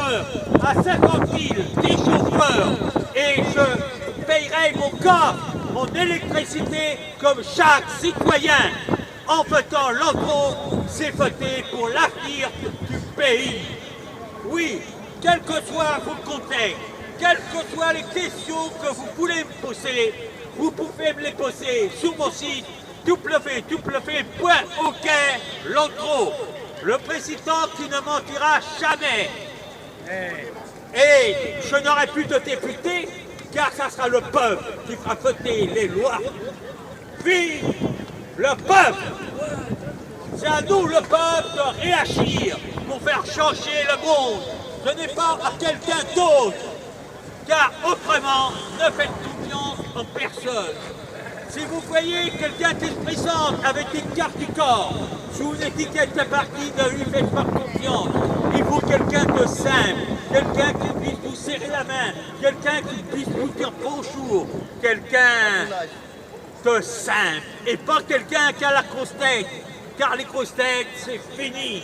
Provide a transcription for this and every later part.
chauffeurs, à 50 000, 10 chauffeurs, et je payerai mon corps, mon électricité comme chaque citoyen. En votant l'enclos, c'est voter pour l'avenir du pays. Oui, quel que soit vos contextes, quelles que soient les questions que vous voulez me poser, vous pouvez me les poser sur mon site www.ok.l'enclos. Le président qui ne mentira jamais. Et je n'aurai plus de députés, car ça sera le peuple qui fera voter les lois. Vive le peuple! C'est à nous, le peuple, de réagir pour faire changer le monde. Ce n'est pas à quelqu'un d'autre, car autrement, ne faites confiance en personne. Si vous voyez quelqu'un qui se présente avec une carte du corps, sous une étiquette de parti, ne lui faites pas confiance. Il faut quelqu'un de simple, quelqu'un qui puisse vous serrer la main, quelqu'un qui puisse vous dire bonjour, quelqu'un de simple, et pas quelqu'un qui a la grosse tête, car les grosses têtes, c'est fini.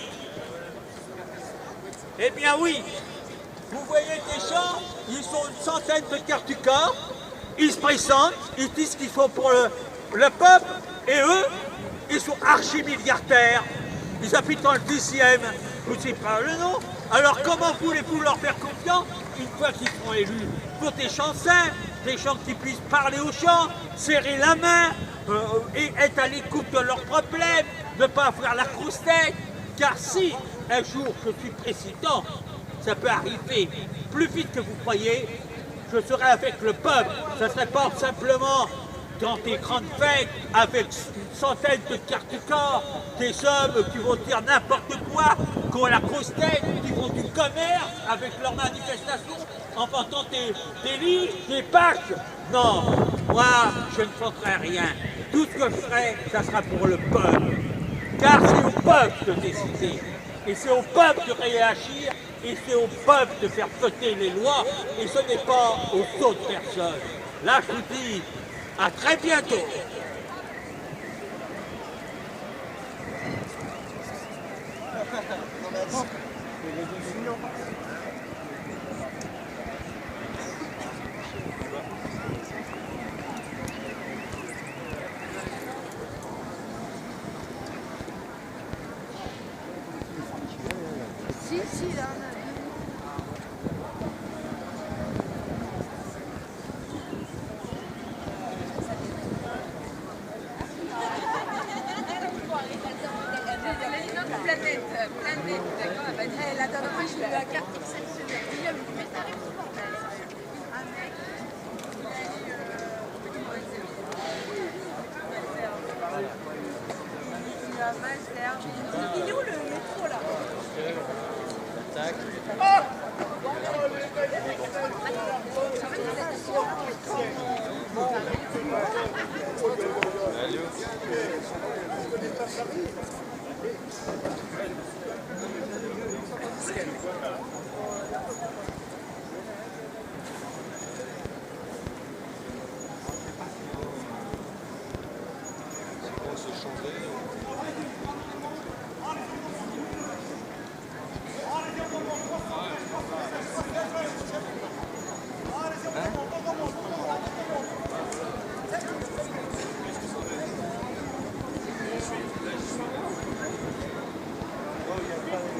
Eh bien oui, vous voyez des gens, ils ont une centaine de cartes du corps, ils se présentent, ils disent ce qu'il faut pour le peuple, et eux, ils sont archi-milliardaires, ils habitent dans le 10e, vous ne savez pas le nom. Alors comment voulez-vous leur faire confiance une fois qu'ils seront élus? Pour des gens simples, des gens qui puissent parler aux gens, serrer la main, et être à l'écoute de leurs problèmes, ne pas avoir la grosse tête, car si un jour je suis président, ça peut arriver plus vite que vous croyez, je serai avec le peuple, ce ne serait pas simplement dans des grandes fêtes avec une centaine de cartes du corps, des hommes qui vont dire n'importe quoi, qui ont la grosse tête, qui font du commerce avec leurs manifestations en vendant des livres, des packs. Non, moi je ne ferai rien. Tout ce que je ferai, ça sera pour le peuple. Car c'est au peuple de décider, et c'est au peuple de réagir, et c'est au peuple de faire voter les lois, et ce n'est pas aux autres personnes. Là, je vous dis, à très bientôt. Si, là, on a deux. Planète, d'accord, elle va dire, la dernière fois, je lui ai eu la carte exceptionnelle. Mais ça arrive souvent. Un mec, il a eu, il a mal servi. Il est où le métro, là? Tac.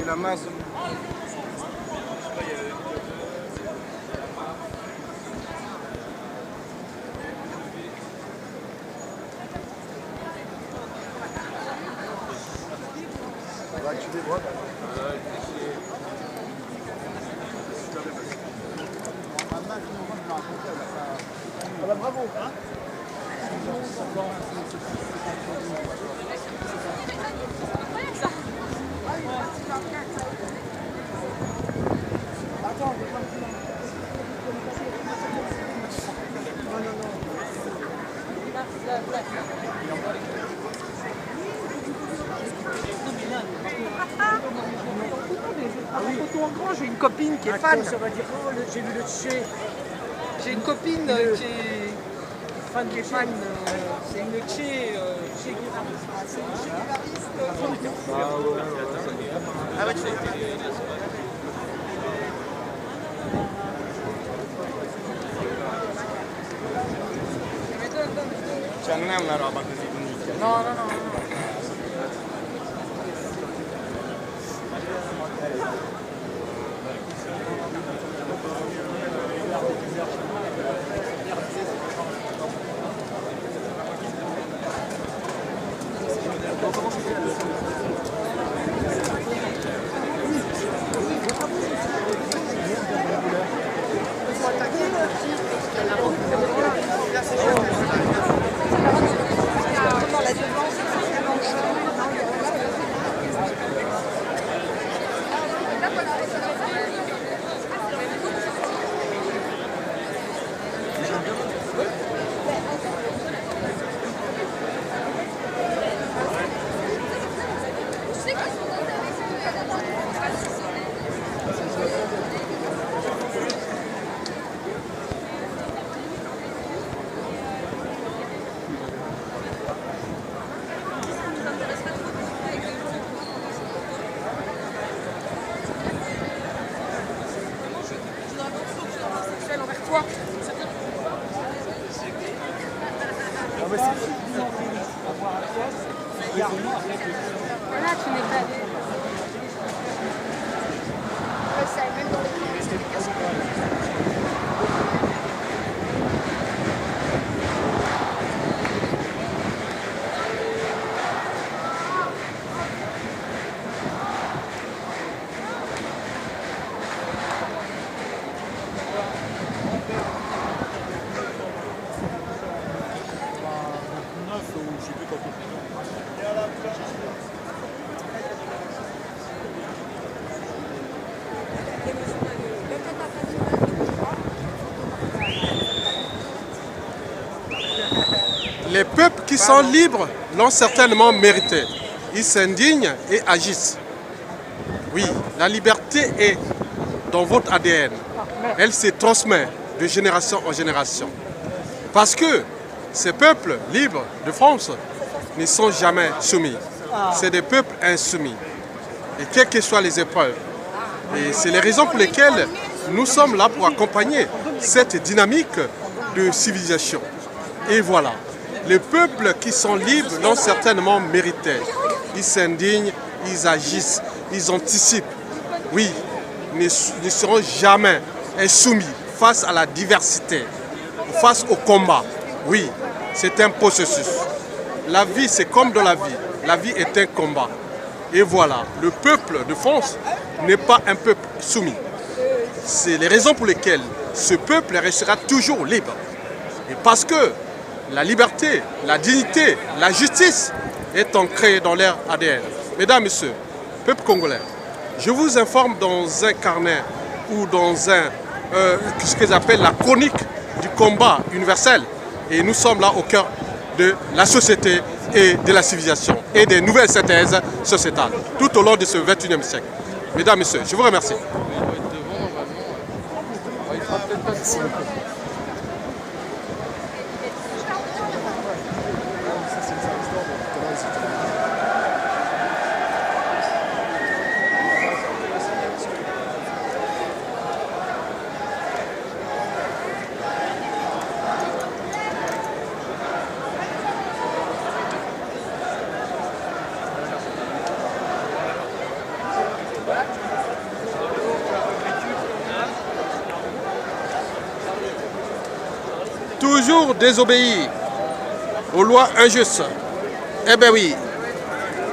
Et la masse. Tu les vois ah bah bravo hein. Attends, En grand, j'ai une copine qui est fan. Ça va dire, oh, j'ai vu le Tché. J'ai une copine qui est fan. C'est une Tché Guevara. C'est une Tché Guevariste. Ah ouais. Ah bah tu sais. questa non è una roba così di nicchia. No, no, no. Voilà, tu n'es pas. Ouais, ça, même dans les Les peuples qui sont libres l'ont certainement mérité. Ils s'indignent et agissent. Oui, la liberté est dans votre ADN. Elle se transmet de génération en génération. Parce que ces peuples libres de France ne sont jamais soumis. C'est des peuples insoumis. Et quelles que soient les épreuves. Et c'est les raisons pour lesquelles nous sommes là pour accompagner cette dynamique de civilisation. Et voilà. Les peuples qui sont libres l'ont certainement mérité. Ils s'indignent, ils agissent, ils anticipent. Oui, ils ne seront jamais insoumis face à la diversité, face au combat. Oui, c'est un processus. La vie, c'est comme dans la vie. La vie est un combat. Et voilà, le peuple de France n'est pas un peuple soumis. C'est les raisons pour lesquelles ce peuple restera toujours libre. Et parce que la liberté, la dignité, la justice est ancrée dans leur ADN. Mesdames, Messieurs, peuple congolais, je vous informe dans un carnet ou dans ce qu'ils appellent la chronique du combat universel. Et nous sommes là au cœur de la société et de la civilisation et des nouvelles synthèses sociétales tout au long de ce 21e siècle. Mesdames, Messieurs, je vous remercie. Toujours désobéir aux lois injustes. Eh bien oui,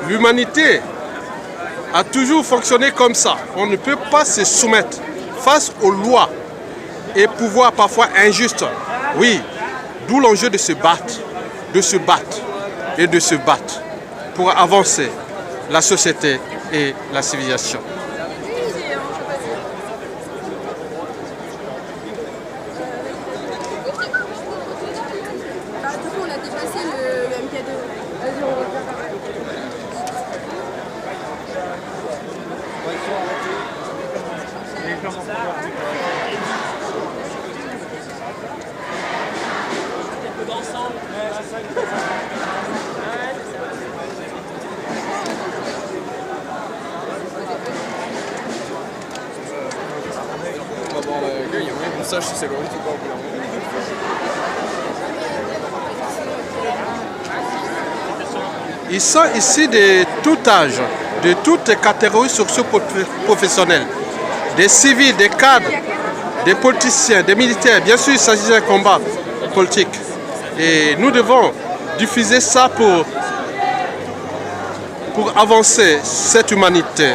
l'humanité a toujours fonctionné comme ça. On ne peut pas se soumettre face aux lois et pouvoirs parfois injustes. Oui, d'où l'enjeu de se battre et de se battre pour avancer la société et la civilisation. On va voir le gars, il y a moyen qu'on sache si c'est loin ou pas. Ils sont ici de tout âge, de toutes catégories socio-professionnelles, des civils, des cadres, des politiciens, des militaires. Bien sûr, il s'agit d'un combat politique. Et nous devons diffuser ça pour avancer cette humanité.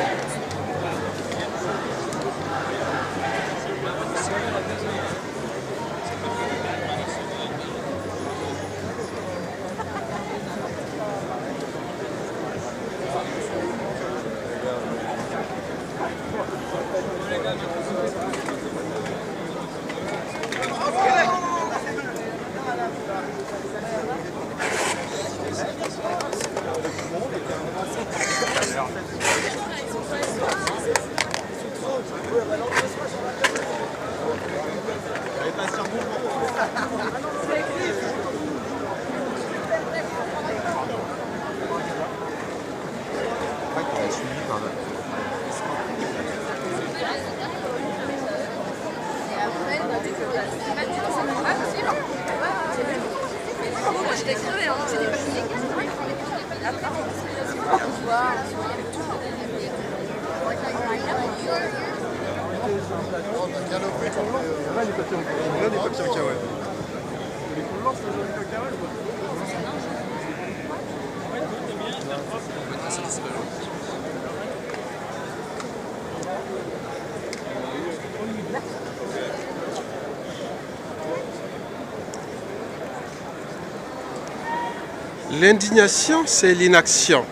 L'indignation, c'est l'inaction.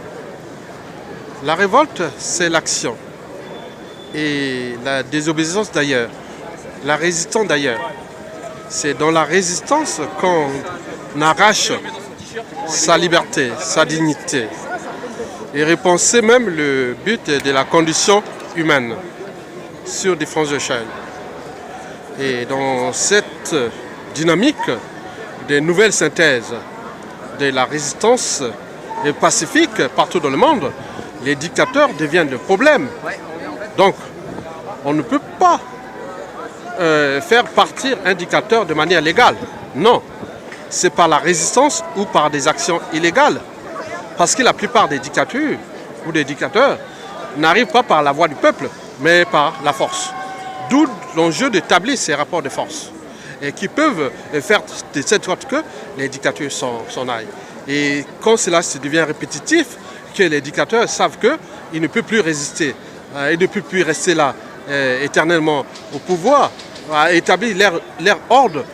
La révolte, c'est l'action. Et la désobéissance d'ailleurs. La résistance d'ailleurs. C'est dans la résistance qu'on arrache sa liberté, sa dignité. Et repenser même le but de la condition humaine sur différentes échelles. Et dans cette dynamique des nouvelles synthèses de la résistance pacifique partout dans le monde, les dictateurs deviennent le problème. Donc, on ne peut pas faire partir un dictateur de manière légale. Non, c'est par la résistance ou par des actions illégales. Parce que la plupart des dictatures ou des dictateurs n'arrivent pas par la voie du peuple, mais par la force. D'où l'enjeu d'établir ces rapports de force et qui peuvent faire de cette sorte que les dictatures s'en aillent. Et quand cela se devient répétitif, que les dictateurs savent qu'ils ne peuvent plus résister, ils ne peuvent plus rester là éternellement au pouvoir, à établir leur ordre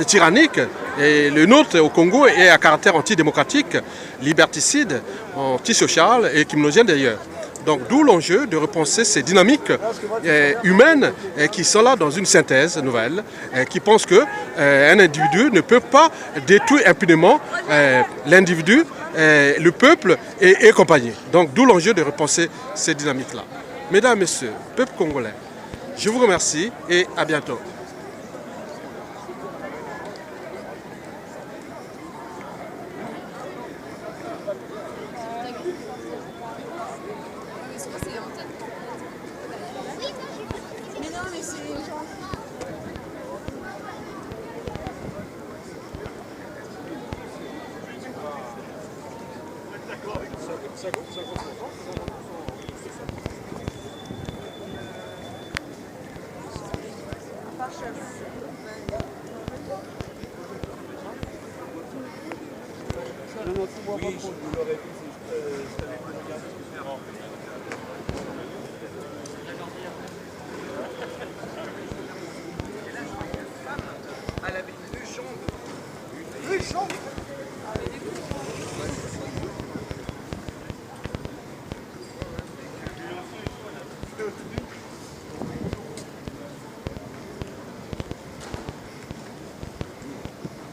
tyrannique. Et le nôtre au Congo est à caractère antidémocratique, liberticide, antisocial et criminogène d'ailleurs. Donc d'où l'enjeu de repenser ces dynamiques humaines qui sont là dans une synthèse nouvelle, qui pensent qu'un individu ne peut pas détruire impunément l'individu, le peuple et compagnie. Donc d'où l'enjeu de repenser ces dynamiques-là. Mesdames, Messieurs, peuple congolais, je vous remercie et à bientôt.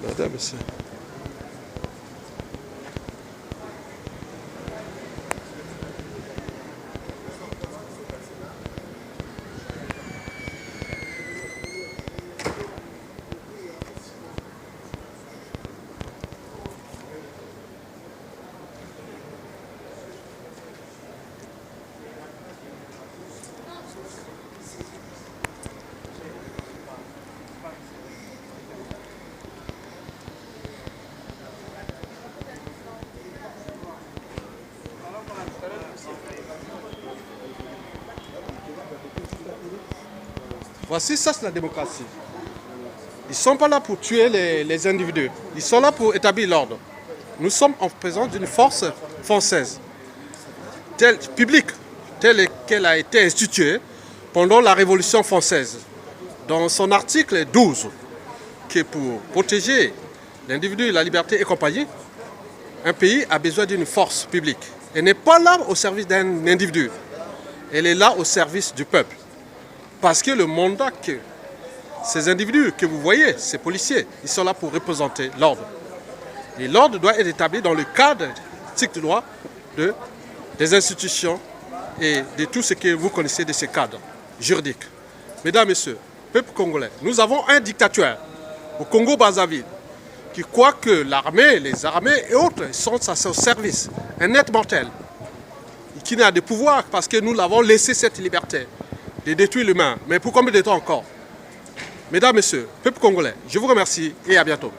Madame, monsieur. Voici, ça c'est la démocratie. Ils ne sont pas là pour tuer les individus. Ils sont là pour établir l'ordre. Nous sommes en présence d'une force française, publique, telle qu'elle a été instituée pendant la Révolution française. Dans son article 12, qui est pour protéger l'individu, la liberté et compagnie, un pays a besoin d'une force publique. Elle n'est pas là au service d'un individu. Elle est là au service du peuple. Parce que le mandat que ces individus que vous voyez, ces policiers, ils sont là pour représenter l'ordre. Et l'ordre doit être établi dans le cadre strict de droit des institutions et de tout ce que vous connaissez de ces cadres juridiques. Mesdames, Messieurs, peuple congolais, nous avons un dictateur au Congo-Brazzaville qui croit que l'armée, les armées et autres sont à son service. Un être mortel qui n'a de pouvoir parce que nous l'avons laissé cette liberté de détruire l'humain. Mais pour combien de temps encore? Mesdames, Messieurs, peuple congolais, je vous remercie et à bientôt.